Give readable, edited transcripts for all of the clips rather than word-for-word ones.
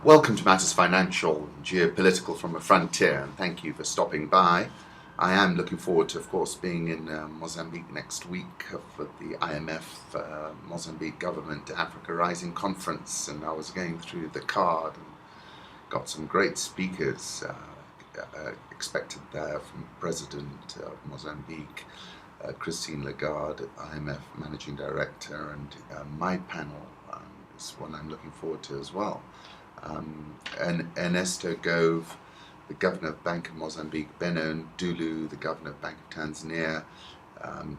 Welcome to Matters Financial, Geopolitical from a Frontier, and thank you for stopping by. I am looking forward to, of course, being in Mozambique next week for the IMF Mozambique Government Africa Rising Conference, and I was going through the card and got some great speakers expected there from President of Mozambique, Christine Lagarde, IMF Managing Director, and my panel is one I'm looking forward to as well. And Ernesto Gove, the Governor of Bank of Mozambique, Beno Ndulu, the Governor of Bank of Tanzania,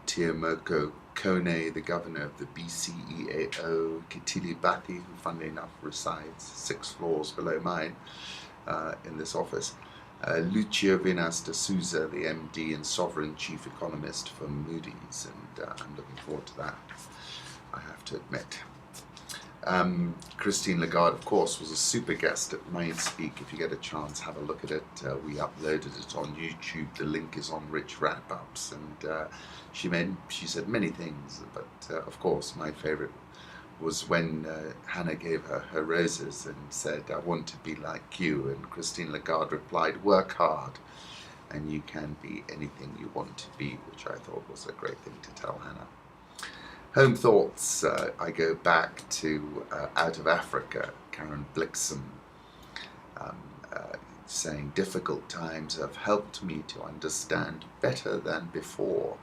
Tiamoko Kone, the Governor of the BCEAO, Kitili Bati, who funnily enough resides 6 floors below mine in this office, Lucio Vinas de Souza, the MD and Sovereign Chief Economist for Moody's, and I'm looking forward to that, I have to admit. Christine Lagarde, of course, was a super guest at Main Speak. If you get a chance, have a look at it. We uploaded it on YouTube. The link is on Rich Wrap-Ups, and she said many things, but of course my favorite was when Hannah gave her roses and said, "I want to be like you," and Christine Lagarde replied, "Work hard and you can be anything you want to be," which I thought was a great thing to tell Hannah. Home thoughts, I go back to Out of Africa, Karen Blixen, saying, "Difficult times have helped me to understand better than before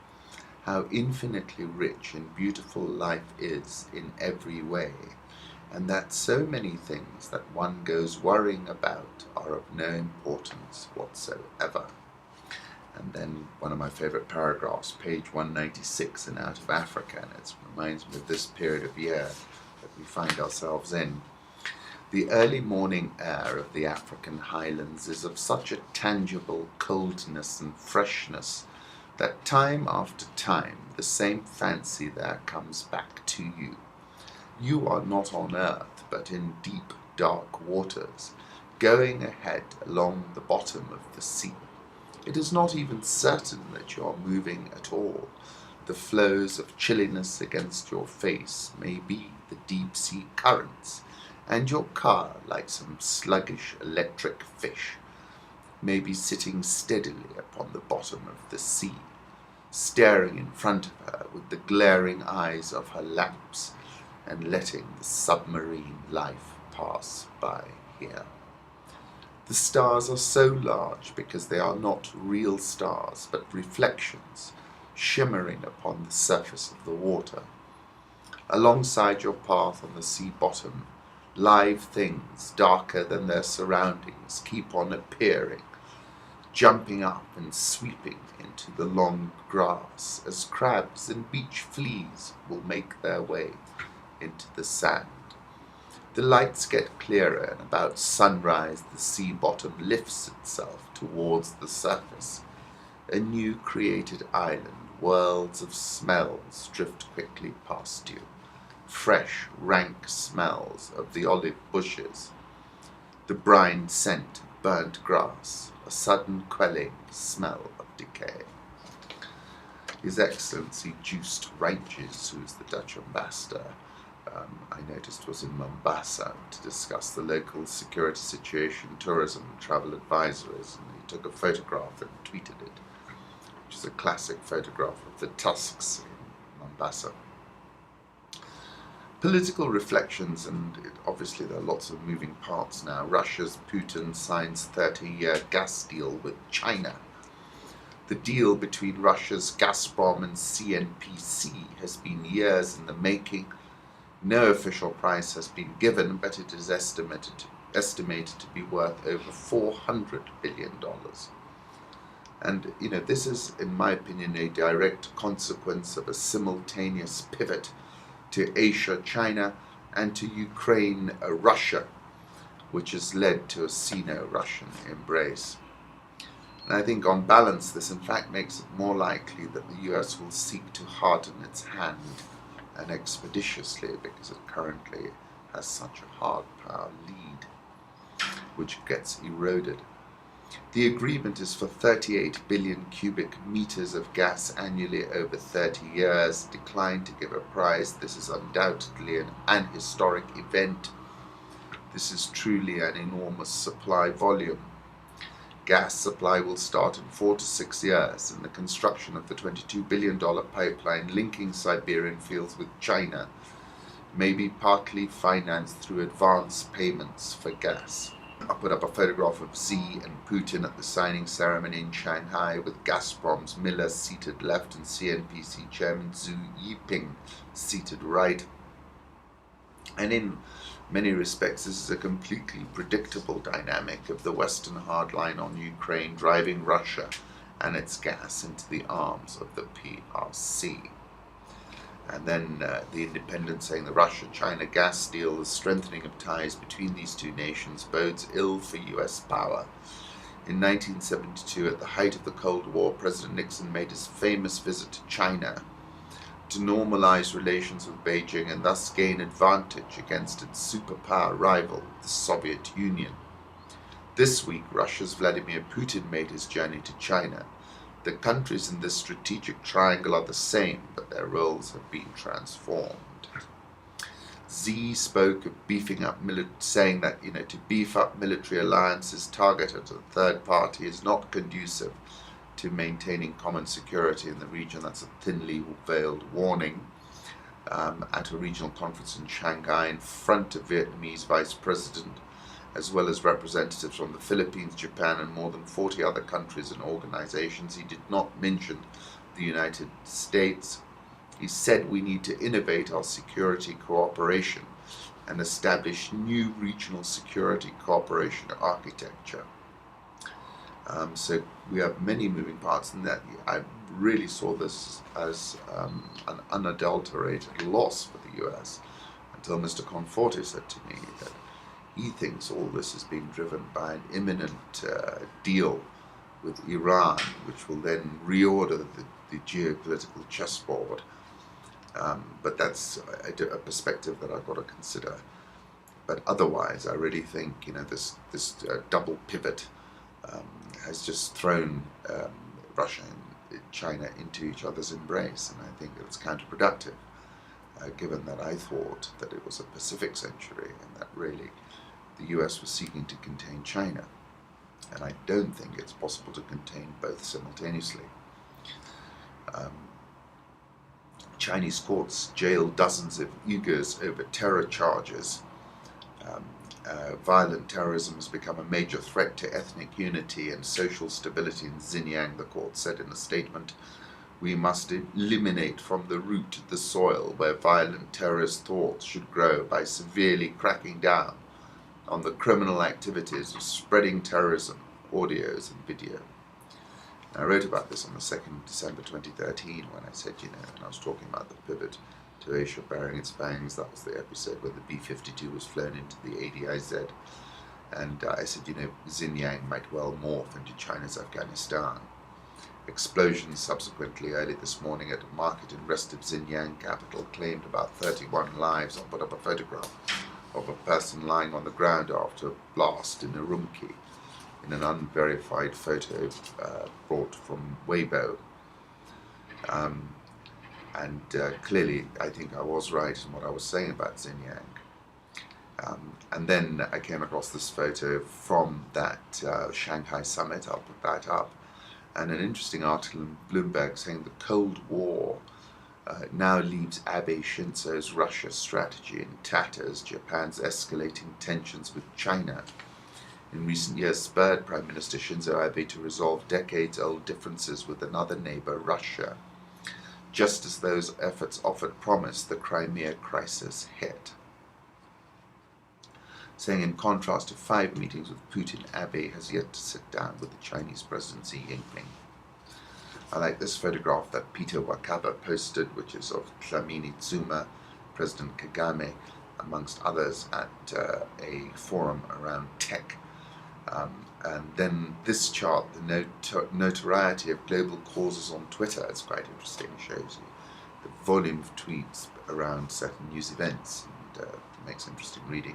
how infinitely rich and beautiful life is in every way, and that so many things that one goes worrying about are of no importance whatsoever." And then one of my favorite paragraphs, page 196 in Out of Africa, and it reminds me of this period of year that we find ourselves in. "The early morning air of the African highlands is of such a tangible coldness and freshness that time after time the same fancy there comes back to you. You are not on earth, but in deep, dark waters, going ahead along the bottom of the sea. It is not even certain that you are moving at all. The flows of chilliness against your face may be the deep-sea currents, and your car, like some sluggish electric fish, may be sitting steadily upon the bottom of the sea, staring in front of her with the glaring eyes of her lamps, and letting the submarine life pass by here. The stars are so large because they are not real stars, but reflections shimmering upon the surface of the water. Alongside your path on the sea bottom, live things darker than their surroundings keep on appearing, jumping up and sweeping into the long grass as crabs and beach fleas will make their way into the sand. The lights get clearer, and about sunrise the sea bottom lifts itself towards the surface. A new created island, worlds of smells drift quickly past you. Fresh, rank smells of the olive bushes, the brine scent of burnt grass, a sudden quelling smell of decay." His Excellency Joost Rijntjes, who is the Dutch ambassador, I noticed was in Mombasa to discuss the local security situation, tourism and travel advisories, and he took a photograph and tweeted it, which is a classic photograph of the tusks in Mombasa. Political reflections, and obviously there are lots of moving parts now. Russia's Putin signs 30-year gas deal with China. The deal between Russia's Gazprom and CNPC has been years in the making. No official price has been given, but it is estimated to be worth over $400 billion. And, this is, in my opinion, a direct consequence of a simultaneous pivot to Asia, China, and to Ukraine, Russia, which has led to a Sino-Russian embrace. And I think on balance, this in fact makes it more likely that the US will seek to harden its hand, and expeditiously, because it currently has such a hard power lead, which gets eroded. The agreement is for 38 billion cubic meters of gas annually over 30 years. Declined to give a price. This is undoubtedly an historic event. This is truly an enormous supply volume. Gas supply will start in 4 to 6 years, and the construction of the $22 billion pipeline linking Siberian fields with China may be partly financed through advance payments for gas. I put up a photograph of Xi and Putin at the signing ceremony in Shanghai, with Gazprom's Miller seated left and CNPC chairman Xi Jinping seated right. And in many respects, this is a completely predictable dynamic of the Western hardline on Ukraine driving Russia and its gas into the arms of the PRC. And then the Independent saying the Russia-China gas deal, the strengthening of ties between these two nations, bodes ill for US power. In 1972, at the height of the Cold War, President Nixon made his famous visit to China to normalize relations with Beijing and thus gain advantage against its superpower rival, the Soviet Union. This week, Russia's Vladimir Putin made his journey to China. The countries in this strategic triangle are the same, but their roles have been transformed. Xi spoke of beefing up saying that to beef up military alliances targeted at a third party is not conducive to maintaining common security in the region. That's a thinly veiled warning at a regional conference in Shanghai in front of Vietnamese Vice President, as well as representatives from the Philippines, Japan, and more than 40 other countries and organizations. He did not mention the United States. He said we need to innovate our security cooperation and establish new regional security cooperation architecture. So we have many moving parts in that. I really saw this as an unadulterated loss for the US until Mr. Conforti said to me that he thinks all this is being driven by an imminent deal with Iran, which will then reorder the geopolitical chessboard. But that's a perspective that I've got to consider. But otherwise, I really think this double pivot has just thrown Russia and China into each other's embrace, and I think it's counterproductive, given that I thought that it was a Pacific century and that really the US was seeking to contain China, and I don't think it's possible to contain both simultaneously. Chinese courts jailed dozens of Uyghurs over terror charges. Violent terrorism has become a major threat to ethnic unity and social stability in Xinjiang, the court said in a statement. We must eliminate from the root the soil where violent terrorist thoughts should grow by severely cracking down on the criminal activities of spreading terrorism, audios and video. And I wrote about this on the 2nd December 2013 when I said, and I was talking about the pivot to Asia bearing its fangs. That was the episode where the B-52 was flown into the ADIZ. And I said, Xinjiang might well morph into China's Afghanistan. Explosions subsequently early this morning at a market in rest of Xinjiang capital claimed about 31 lives. I'll put up a photograph of a person lying on the ground after a blast in Urumqi in an unverified photo brought from Weibo. And clearly, I think I was right in what I was saying about Xinjiang. And then I came across this photo from that Shanghai summit. I'll put that up. And an interesting article in Bloomberg saying the Cold War now leaves Abe Shinzo's Russia strategy in tatters. Japan's escalating tensions with China in recent years spurred Prime Minister Shinzo Abe to resolve decades-old differences with another neighbor, Russia. Just as those efforts offered promise, the Crimea crisis hit. Saying in contrast to 5 meetings with Putin, Abe has yet to sit down with the Chinese President Xi Jinping. I like this photograph that Peter Wakaba posted, which is of Dlamini Zuma, President Kagame, amongst others, at a forum around tech. And then this chart, the notoriety of global causes on Twitter, is quite interesting. It shows you the volume of tweets around certain news events, and makes interesting reading.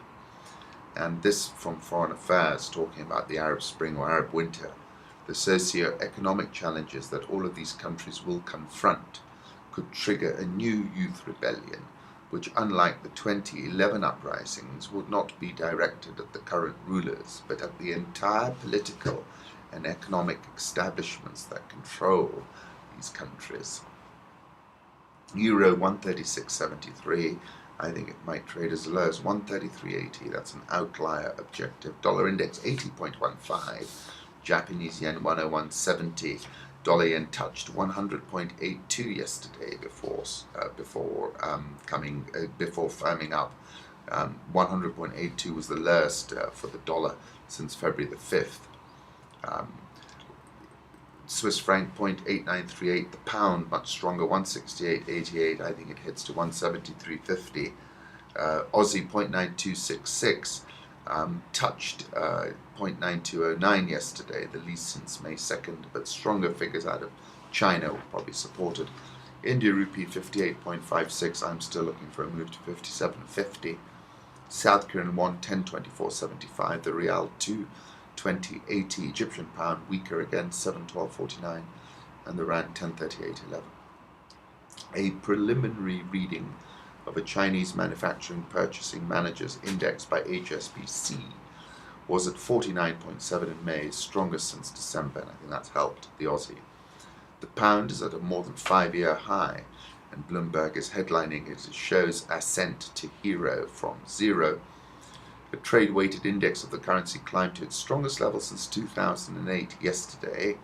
And this from Foreign Affairs, talking about the Arab Spring or Arab Winter, the socio-economic challenges that all of these countries will confront could trigger a new youth rebellion which, unlike the 2011 uprisings, would not be directed at the current rulers, but at the entire political and economic establishments that control these countries. Euro 136.73. I think it might trade as low as 133.80. That's an outlier objective. Dollar index 80.15. Japanese yen 101.70. Dollar yen touched 100.82 yesterday before firming up. 100.82 was the lowest for the dollar since February the 5th. Swiss franc 0.8938, the pound much stronger, 168.88. I think it hits to 173.50. Aussie 0.9266, touched 0.9209 yesterday, the least since May 2nd, but stronger figures out of China were probably supported. India rupee 58.56. I'm still looking for a move to 57.50. South Korean won 10.2475. The real 2.2080. Egyptian pound weaker again, 7.1249, and the rand 10.3811. A preliminary reading of a Chinese manufacturing purchasing managers index by HSBC was at 49.7 in May, strongest since December, and I think that's helped the Aussie. The pound is at a more than 5-year high, and Bloomberg is headlining it. It shows ascent to hero from zero. The trade-weighted index of the currency climbed to its strongest level since 2008 yesterday.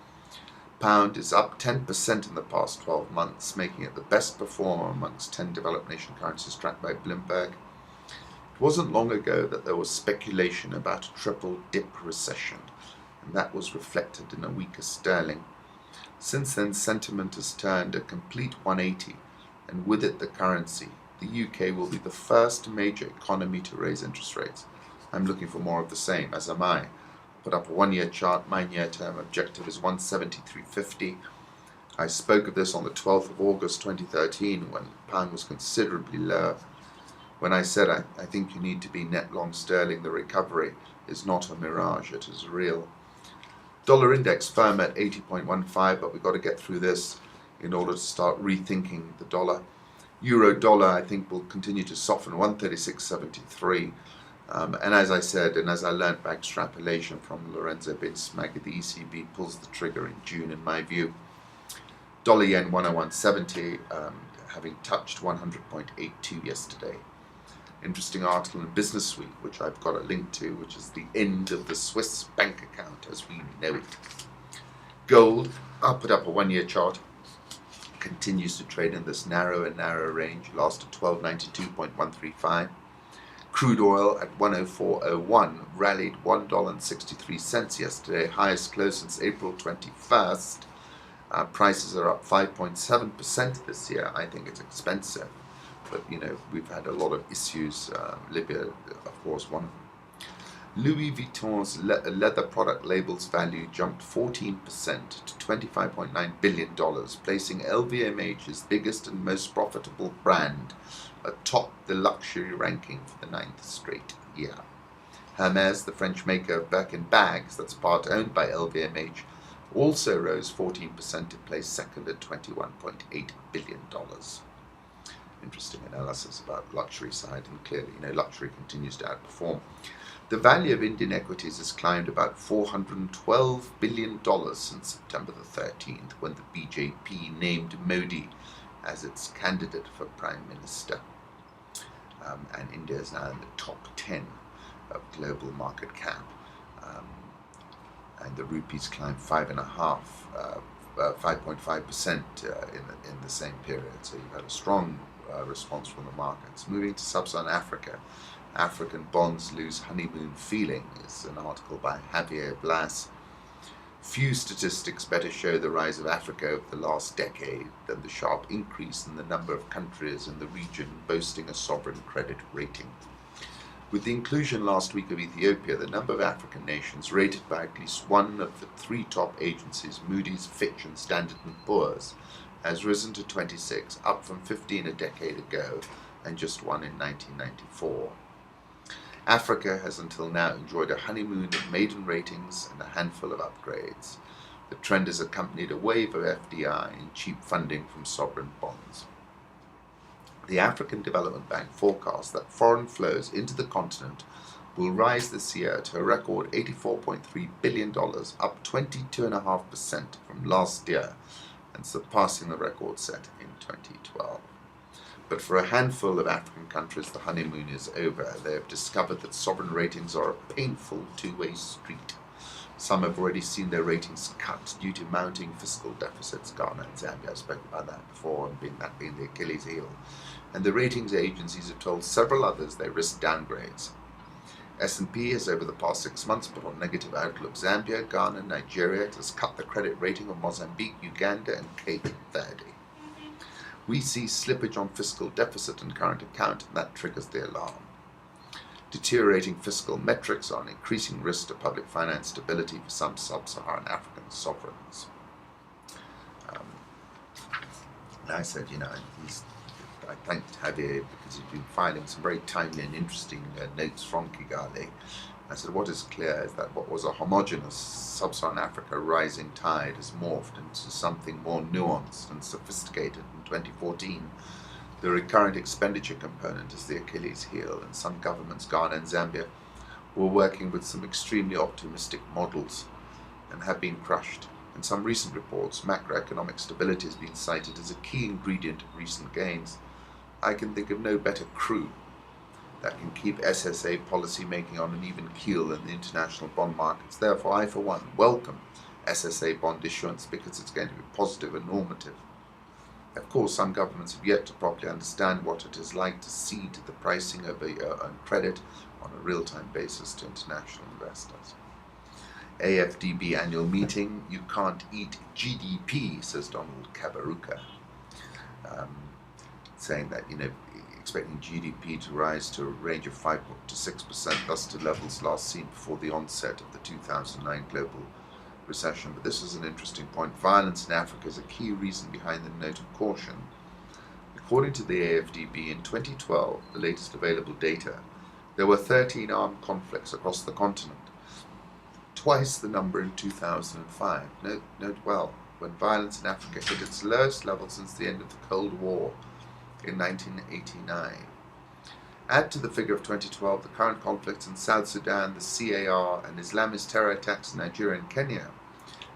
Pound is up 10% in the past 12 months, making it the best performer amongst 10 developed nation currencies tracked by Bloomberg. It wasn't long ago that there was speculation about a triple dip recession, and that was reflected in a weaker sterling. Since then, sentiment has turned a complete 180, and with it the currency. The UK will be the first major economy to raise interest rates. I'm looking for more of the same, as am I. Put up a 1-year chart. My near-term objective is 173.50. I spoke of this on the 12th of August 2013 when the pound was considerably lower. When I said I think you need to be net long sterling, the recovery is not a mirage, it is real. Dollar index firm at 80.15, but we've got to get through this in order to start rethinking the dollar. Euro dollar, I think, will continue to soften, 136.73. And as I said, and as I learned by extrapolation from Lorenzo Binsmaghi, the ECB pulls the trigger in June, in my view. Dollar yen 101.70, having touched 100.82 yesterday. Interesting article in Business Week, which I've got a link to, which is the end of the Swiss bank account as we know it. Gold, I'll put up a 1-year chart, continues to trade in this narrow and narrow range, last at 1292.135. Crude oil at 104.01 rallied $1.63 yesterday, highest close since April 21st. Prices are up 5.7% this year. I think it's expensive, but we've had a lot of issues. Libya, of course, one of them. Louis Vuitton's leather product labels value jumped 14% to $25.9 billion, placing LVMH's biggest and most profitable brand atop the luxury ranking for the 9th straight year. Hermès, the French maker of Birkin bags that's part owned by LVMH, also rose 14% to place second at $21.8 billion. Interesting analysis about luxury side, and clearly, luxury continues to outperform. The value of Indian equities has climbed about $412 billion since September the 13th, when the BJP named Modi as its candidate for Prime Minister. And India is now in the top 10 of global market cap. And the rupees climbed 5.5% in the same period. So you've had a strong response from the markets. Moving to Sub-Saharan Africa, African bonds lose honeymoon feeling is an article by Javier Blas. Few statistics better show the rise of Africa over the last decade than the sharp increase in the number of countries in the region boasting a sovereign credit rating. With the inclusion last week of Ethiopia, the number of African nations rated by at least one of the 3 top agencies, Moody's, Fitch and Standard & Poor's, has risen to 26, up from 15 a decade ago and just 1 in 1994. Africa has until now enjoyed a honeymoon of maiden ratings and a handful of upgrades. The trend has accompanied a wave of FDI and cheap funding from sovereign bonds. The African Development Bank forecasts that foreign flows into the continent will rise this year to a record $84.3 billion, up 22.5% from last year, and surpassing the record set in 2012. But for a handful of African countries, the honeymoon is over. They have discovered that sovereign ratings are a painful two-way street. Some have already seen their ratings cut due to mounting fiscal deficits. Ghana and Zambia, I spoke about that before, and that being the Achilles heel. And the ratings agencies have told several others they risk downgrades. S&P has over the past 6 months put on negative outlook Zambia, Ghana, Nigeria. It has cut the credit rating of Mozambique, Uganda, and Cape Verde. We see slippage on fiscal deficit and current account, and that triggers the alarm. Deteriorating fiscal metrics are an increasing risk to public finance stability for some sub-Saharan African sovereigns. And I said, I thanked Javier because he's been filing some very timely and interesting notes from Kigali. I said, what is clear is that what was a homogeneous sub-Saharan Africa rising tide has morphed into something more nuanced and sophisticated in 2014. The recurrent expenditure component is the Achilles heel, and some governments, Ghana and Zambia, were working with some extremely optimistic models and have been crushed. In some recent reports, macroeconomic stability has been cited as a key ingredient of recent gains. I can think of no better crew that can keep SSA policy making on an even keel in the international bond markets. Therefore, I, for one, welcome SSA bond issuance because it's going to be positive and normative. Of course, some governments have yet to properly understand what it is like to cede the pricing of a credit on a real-time basis to international investors. AFDB annual meeting, you can't eat GDP, says Donald Kaberuka, saying that, expecting GDP to rise to a range of 5 to 6%, thus to levels last seen before the onset of the 2009 global recession. But this is an interesting point. Violence in Africa is a key reason behind the note of caution. According to the AFDB, in 2012, the latest available data, there were 13 armed conflicts across the continent, twice the number in 2005. Note well, when violence in Africa hit its lowest level since the end of the Cold War in 1989. Add to the figure of 2012 the current conflicts in South Sudan, the CAR, and Islamist terror attacks in Nigeria and Kenya,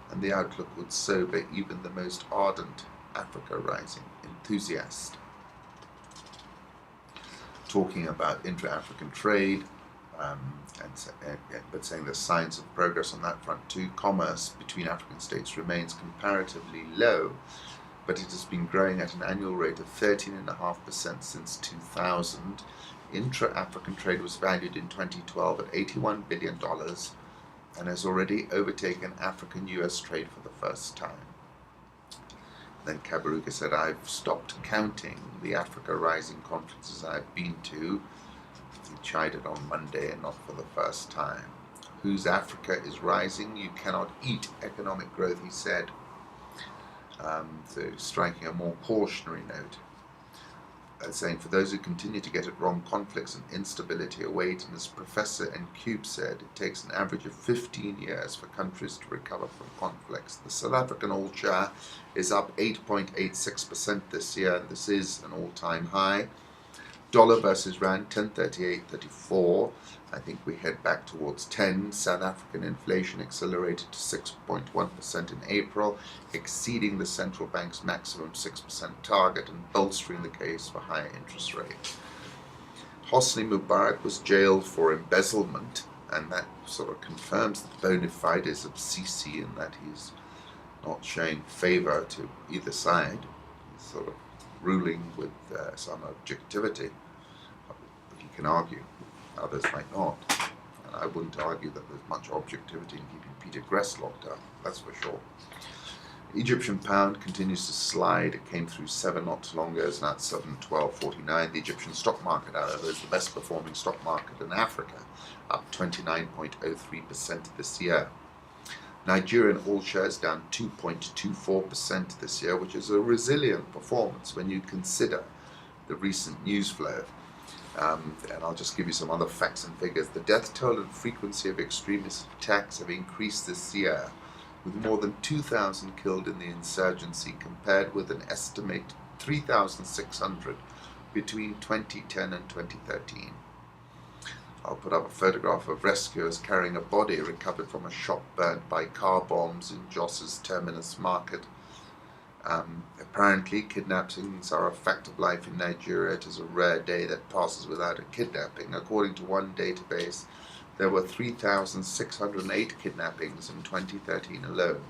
and the outlook would sober even the most ardent Africa Rising enthusiast. Talking about intra-African trade, but saying there's signs of progress on that front too. Commerce between African states remains comparatively low, but it has been growing at an annual rate of 13.5% since 2000. Intra-African trade was valued in 2012 at $81 billion and has already overtaken African-US trade for the first time. Then Kaberuka said, I've stopped counting the Africa Rising conferences I've been to. He chided on Monday and not for the first time. Whose Africa is rising? You cannot eat economic growth, he said. So striking a more cautionary note. Saying, for those who continue to get it wrong, conflicts and instability await, and as Professor Nkube said, it takes an average of 15 years for countries to recover from conflicts. The South African all-share is up 8.86% this year, and this is an all-time high. Dollar versus Rand, 10.38.34. I think we head back towards 10. South African inflation accelerated to 6.1% in April, exceeding the central bank's maximum 6% target and bolstering the case for higher interest rates. Hosni Mubarak was jailed for embezzlement, and that sort of confirms the bona fides of Sisi in that he's not showing favor to either side. He's sort of ruling with some objectivity. You can argue. Others might not. And I wouldn't argue that there's much objectivity in keeping Peter Gress locked up, that's for sure. Egyptian pound continues to slide. It came through 7 not too long ago. It's now at 7.1249. The Egyptian stock market, however, is the best performing stock market in Africa, up 29.03% this year. Nigerian all shares down 2.24% this year, which is a resilient performance when you consider the recent news flow. And I'll just give you some other facts and figures. The death toll and frequency of extremist attacks have increased this year, with more than 2,000 killed in the insurgency, compared with an estimated 3,600 between 2010 and 2013. I'll put up a photograph of rescuers carrying a body recovered from a shop burnt by car bombs in Jos's Terminus Market. Apparently, kidnappings are a fact of life in Nigeria. It is a rare day that passes without a kidnapping. According to one database, there were 3,608 kidnappings in 2013 alone,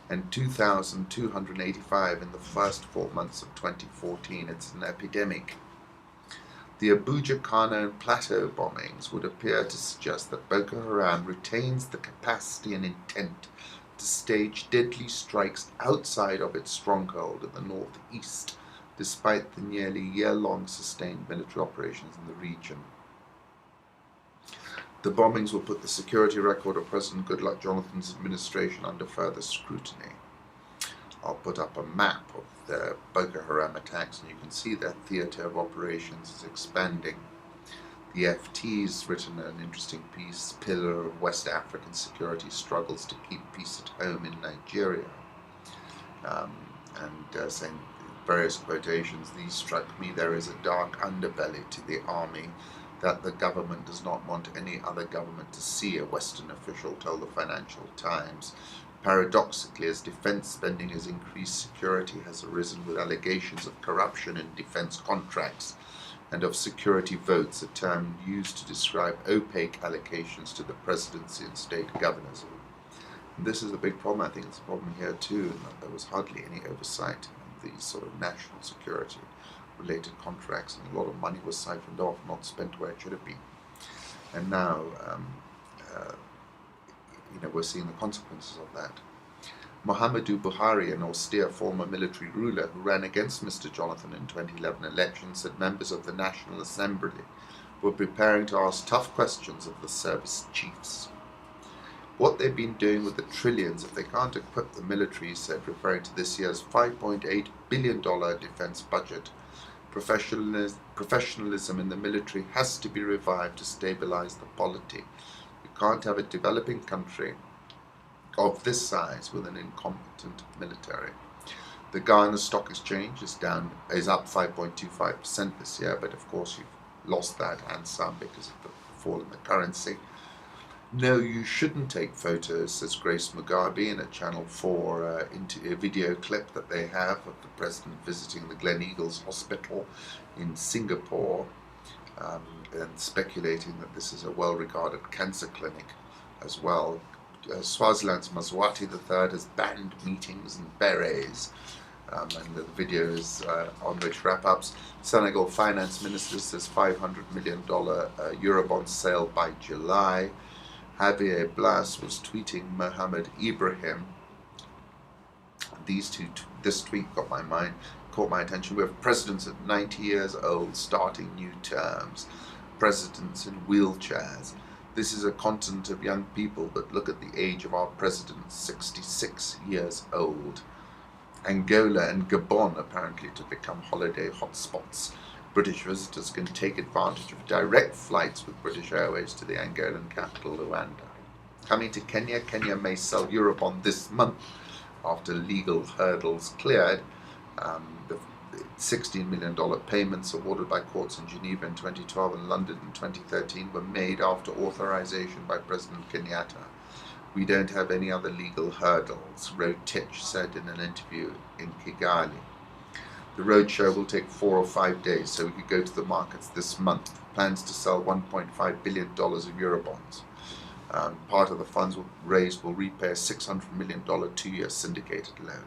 and 2,285 in the first 4 months of 2014. It's an epidemic. The Abuja, Kano, and Plateau bombings would appear to suggest that Boko Haram retains the capacity and intent to stage deadly strikes outside of its stronghold in the northeast, despite the nearly year-long sustained military operations in the region. The bombings will put the security record of President Goodluck Jonathan's administration under further scrutiny. I'll put up a map of the Boko Haram attacks, and you can see their theatre of operations is expanding. The FT's written an interesting piece, Pillar of West African Security Struggles to Keep Peace at Home in Nigeria, saying various quotations. These struck me. There is a dark underbelly to the army that the government does not want any other government to see, a Western official told the Financial Times. Paradoxically, as defense spending has increased, security has arisen with allegations of corruption in defense contracts and of security votes, a term used to describe opaque allocations to the presidency and state governors. And this is a big problem. I think it's a problem here too, in that there was hardly any oversight of these sort of national security related contracts, and a lot of money was siphoned off, not spent where it should have been. And now we're seeing the consequences of that. Muhammadu Buhari, an austere former military ruler who ran against Mr. Jonathan in 2011 elections, said members of the National Assembly were preparing to ask tough questions of the service chiefs. What they've been doing with the trillions if they can't equip the military, he said, referring to this year's $5.8 billion defense budget. Professionalism in the military has to be revived to stabilize the polity. You can't have a developing country of this size with an incompetent military. The Ghana Stock Exchange is up 5.25% this year, but of course you've lost that and some because of the fall in the currency. No, you shouldn't take photos, says Grace Mugabe in a Channel 4 a video clip that they have of the president visiting the Gleneagles Hospital in Singapore, and speculating that this is a well-regarded cancer clinic as well. Swaziland's Mzwati III has banned meetings and berets, and the video is on which wrap-ups. Senegal Finance Minister says $500 million Eurobond sale by July. Javier Blas was tweeting Mohammed Ibrahim. This tweet caught my attention. We have presidents at 90 years old starting new terms, presidents in wheelchairs. This is a continent of young people, but look at the age of our president, 66 years old. Angola and Gabon apparently to become holiday hotspots. British visitors can take advantage of direct flights with British Airways to the Angolan capital, Luanda. Coming to Kenya, Kenya may sell Eurobond this month after legal hurdles cleared. The $16 million payments awarded by courts in Geneva in 2012 and London in 2013 were made after authorization by President Kenyatta. We don't have any other legal hurdles, Rotich said in an interview in Kigali. The roadshow will take 4 or 5 days, so we could go to the markets this month. Plans to sell $1.5 billion of Eurobonds. Part of the funds raised will repay a $600 million 2-year syndicated loan.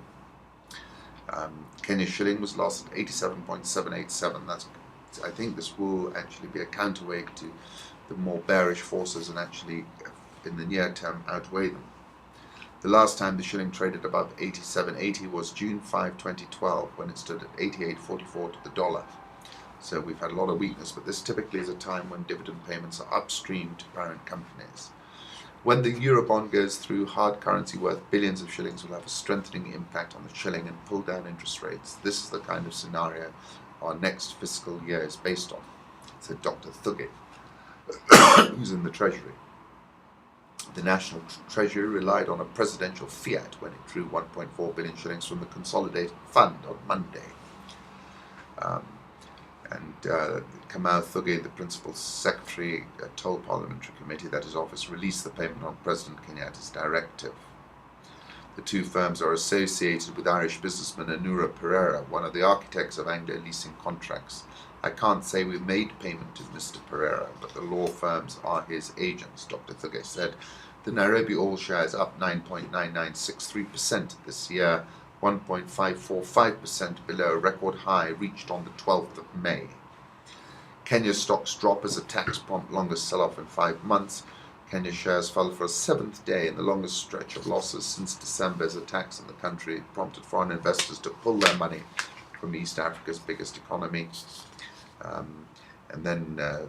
Kenya shilling was lost at 87.787. I think this will actually be a counterweight to the more bearish forces and actually, in the near term, outweigh them. The last time the shilling traded above 87.80 was June 5, 2012, when it stood at 88.44 to the dollar. So we've had a lot of weakness, but this typically is a time when dividend payments are upstream to parent companies. When the Eurobond goes through, hard currency worth billions of shillings will have a strengthening impact on the shilling and pull down interest rates. This is the kind of scenario our next fiscal year is based on, said Dr. Thuge, who's in the Treasury. The National Treasury relied on a presidential fiat when it drew 1.4 billion shillings from the Consolidated Fund on Monday. And Kamau Thuge, the principal secretary, told Parliamentary Committee that his office released the payment on President Kenyatta's directive. The two firms are associated with Irish businessman Anura Pereira, one of the architects of Anglo leasing contracts. I can't say we've made payment to Mr. Pereira, but the law firms are his agents, Dr. Thuge said. The Nairobi oil share is up 9.9963% this year, 1.545% below a record high reached on the 12th of May. Kenya's stocks drop as attacks prompt longest sell-off in 5 months. Kenya shares fell for a 7th day in the longest stretch of losses since December as attacks in the country prompted foreign investors to pull their money from East Africa's biggest economy. And then a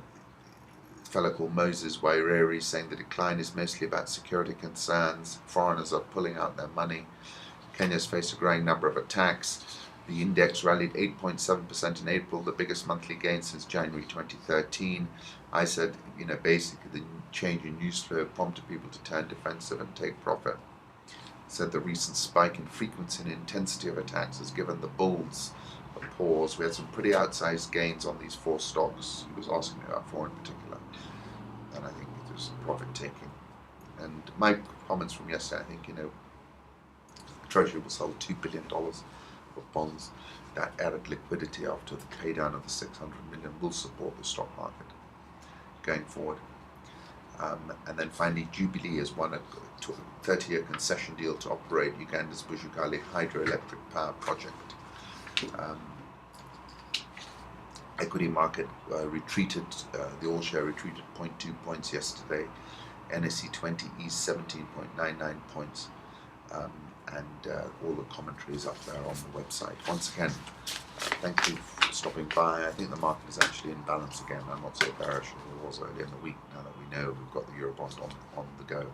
fellow called Moses Waireri saying the decline is mostly about security concerns. Foreigners are pulling out their money. Kenya's faced a growing number of attacks. The index rallied 8.7% in April, the biggest monthly gain since January 2013. I said, basically the change in news flow prompted people to turn defensive and take profit. Said the recent spike in frequency and intensity of attacks has given the bulls a pause. We had some pretty outsized gains on these 4 stocks. He was asking me about 4 in particular, and I think it was profit taking. And my comments from yesterday, I think, the Treasury will sell $2 billion of bonds. That added liquidity after the pay down of the 600 million will support the stock market going forward. And then finally, Jubilee has won a 30-year concession deal to operate Uganda's Bujugali hydroelectric power project. Equity market retreated, the all share retreated 0.2 points yesterday. NSE 20 eased 17.99 points. And all the commentary is up there on the website. Once again, thank you for stopping by. I think the market is actually in balance again. I'm not so bearish as it was earlier in the week now that we know we've got the Eurobond on the go.